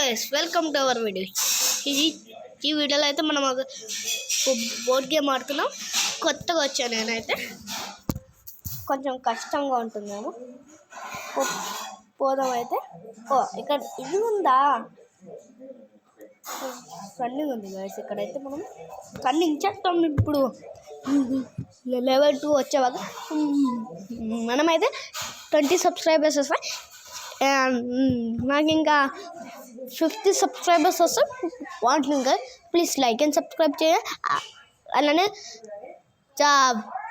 Guys, welcome to our video. ఈ వీడియోలో అయితే మనం బోర్డ్ గేమ్ ఆడుతున్నాం. కొత్తగా వచ్చాను నేనైతే, కొంచెం కష్టంగా ఉంటుందేమో. పోదాం అయితే. ఇక్కడ ఇది ఉందా, రన్నింగ్ ఉంది గైస్. ఇక్కడైతే మనం రన్నింగ్ చేస్తాం. ఇప్పుడు లెవెల్ 2 వచ్చేవాళ్ళు మనమైతే 20 సబ్స్క్రైబర్స్ వస్తాయి. నాకు ఇంకా 50 సబ్స్క్రైబర్స్ వస్తే వాటిని ప్లీజ్ లైక్ అండ్ సబ్స్క్రైబ్ చేయండి. అలానే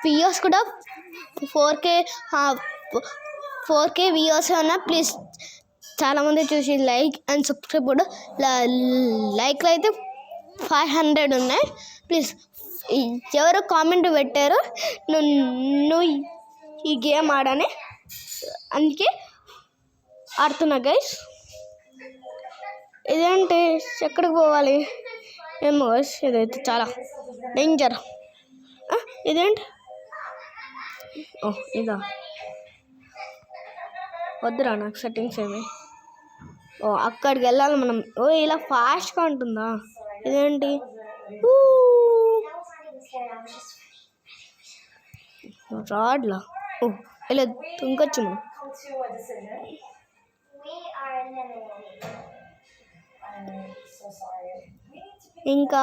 వ్యూస్ కూడా 4K వ్యూస్ ఉన్నా ప్లీజ్. చాలామంది చూసి లైక్ అండ్ సబ్స్క్రైబ్ కూడా. లైక్లు అయితే 500 ఉన్నాయి. ప్లీజ్ ఎవరు కామెంట్ పెట్టారు నువ్వు ఈ గేమ్ ఆడని, అందుకే ఆడుతున్నా గైస్. ఇదేంటి, ఎక్కడికి పోవాలి ఏమో గైస్. ఇదైతే చాలా డేంజర్. ఇదేంటి, ఇదా వద్దురా నాకు సెట్టింగ్స్ ఏమి. అక్కడికి వెళ్ళాలి మనం. ఇలా ఫాస్ట్గా ఉంటుందా? ఇదేంటి, రాడ్లా ఇలా తుంకొచ్చు మనం. ఇంకా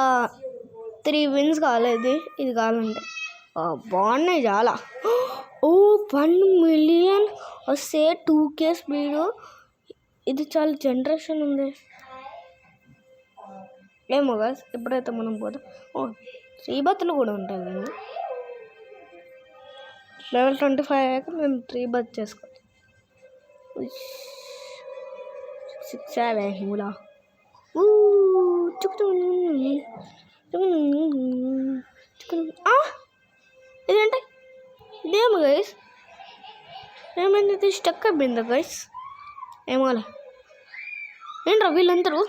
3 wins కాలేదు. ఇది కావాలంటే బాగున్నాయి చాలా. 1 million వస్తే 2K స్పీడు. ఇది చాలా జనరేషన్ ఉంది ఏమో కదా. ఎప్పుడైతే మనం పోతాం 3 బత్తులు కూడా ఉంటాయి కదా. లెవెల్ 25 అయ్యాక మేము 3 బత్ చేసుకోవాలి. 6 మూలా ఇదేంటి, ఇదేమో గైస్. ఏమైంది, స్టక్ అయిపోయిందా గైస్? ఏమోలే. ఏంట్రా వీళ్ళందరూ,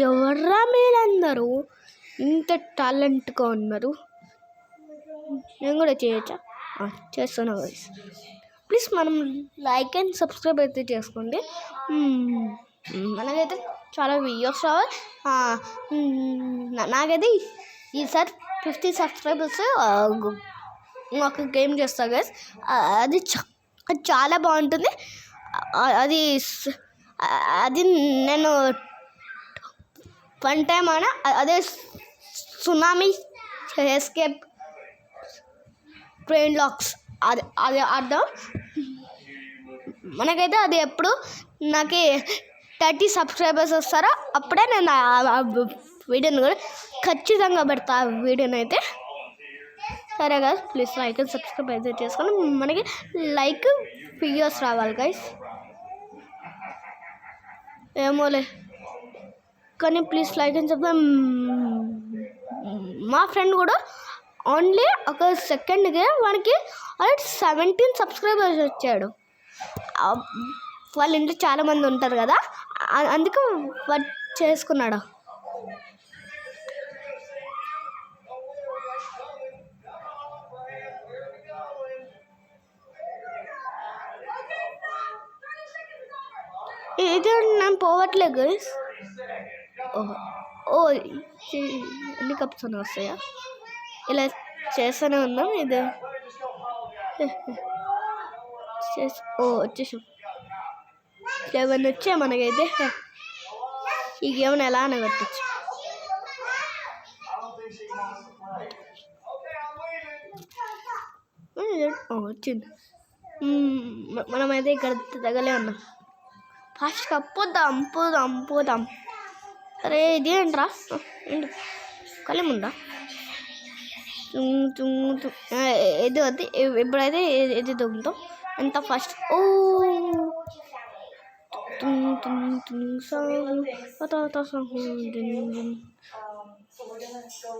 ఎవర్రా మీరందరూ ఇంత టాలెంట్గా ఉన్నారు? నేను కూడా చేయొచ్చా? చేస్తున్నా గైస్. ప్లీజ్ మనం లైక్ అండ్ సబ్స్క్రైబ్ అయితే చేసుకోండి. మనకైతే చాలా వీడియోస్ రావాలి. నాకైతే ఈసారి 50 సబ్స్క్రైబర్స్ ఒక గేమ్ చేస్తా గైస్. అది చాలా బాగుంటుంది. అది నేను 1 టైం అయినా అదే సునామీ ఎస్కేప్ ట్రైన్ లాక్స్ అది అర్థం. మనకైతే అది ఎప్పుడు నాకు 30 సబ్స్క్రైబర్స్ వస్తారో అప్పుడే నేను వీడియోని కూడా ఖచ్చితంగా పెడతా. వీడియోని అయితే సరే guys, please like and subscribe అయితే చేసుకొని మనకి లైక్ వీడియోస్ రావాలి గైస్. ఏమోలే కానీ ప్లీజ్ లైక్ అండ్ సబ్స్క్రైబ్. మా ఫ్రెండ్ కూడా ఓన్లీ ఒక సెకండ్కి వానికి 17 సబ్స్క్రైబర్స్ వచ్చాడు. వాళ్ళ ఇంట్లో చాలామంది ఉంటారు కదా, అందుకు వాడు చేసుకున్నాడు. ఇది నేను పోవట్లేదు గైస్. ఎన్ని కప్స్ అని వస్తాయా? ఇలా చేస్తూనే ఉన్నాం. ఇది వచ్చేసాం 7 వచ్చే మనకైతే. ఈ గేమ్ని ఎలా అని కట్టచ్చు. వచ్చింది. మనమైతే ఇక్కడ తగలే ఉన్నాం. ఫాస్ట్గా పోదాం. అరే ఇది ఏంట్రా, ఏంటి కలిముందా? ఇది వద్దు. ఎప్పుడైతే ఇది దొంగతాం ఎంత ఫాస్ట్.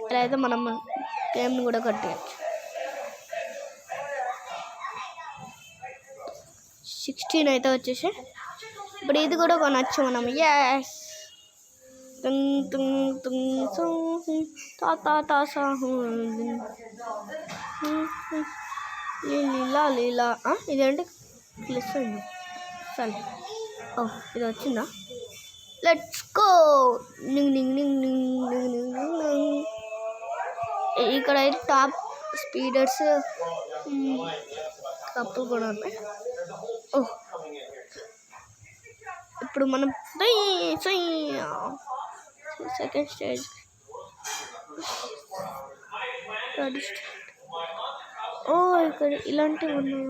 ఇలా అయితే మనం గేమ్ని కూడా కట్టేయచ్చు. 16 అయితే వచ్చేసి ఇప్పుడు ఇది కూడా కొనచ్చు మనం. ఎస్ లీలా ఇదేంటి ప్లస్ అయింది. సరే ఇది వచ్చిందా? Let's go. ఇక్కడ అయితే టాప్ స్పీడర్స్ కప్పులు కూడా ఉన్నాయి. ఇప్పుడు మనం సెకండ్ స్టేజ్ ఇక్కడ ఇలాంటివి ఉన్నాయి.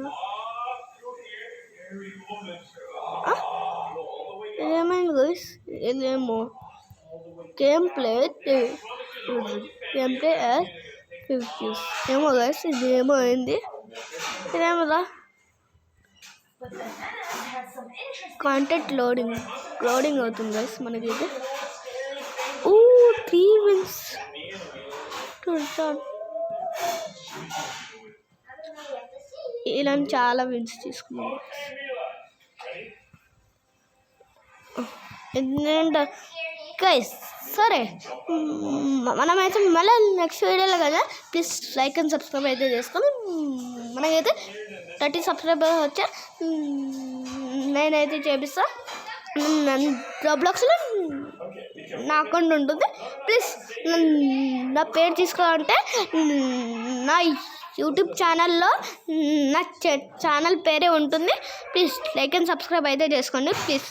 ఇదేమైంది గైస్? ఇదేమో గేమ్ ప్లే ఏమో గైస్, ఇది ఏమో అయింది. ఇదేమోదా కాంటెంట్ లోడింగ్ అవుతుంది గైస్ మనకి. ఇది 3 wins ఇలాంటి చాలా విన్స్ తీసుకున్నాం. ఎందుకంటే గైస్ సరే, మనమైతే మళ్ళీ నెక్స్ట్ వీడియోలో కదా ప్లీజ్ లైక్ అండ్ సబ్స్క్రైబ్ అయితే చేసుకొని మనకైతే 30 సబ్స్క్రైబర్స్ వచ్చా నేనైతే చేపిస్తా. రోబ్లాక్స్లో నా అకౌంట్ ఉంటుంది. ప్లీజ్ నా పేరు తీసుకోవాలంటే నా యూట్యూబ్ ఛానల్లో నా ఛానల్ పేరే ఉంటుంది. ప్లీజ్ లైక్ అండ్ సబ్స్క్రైబ్ అయితే చేసుకోండి ప్లీజ్.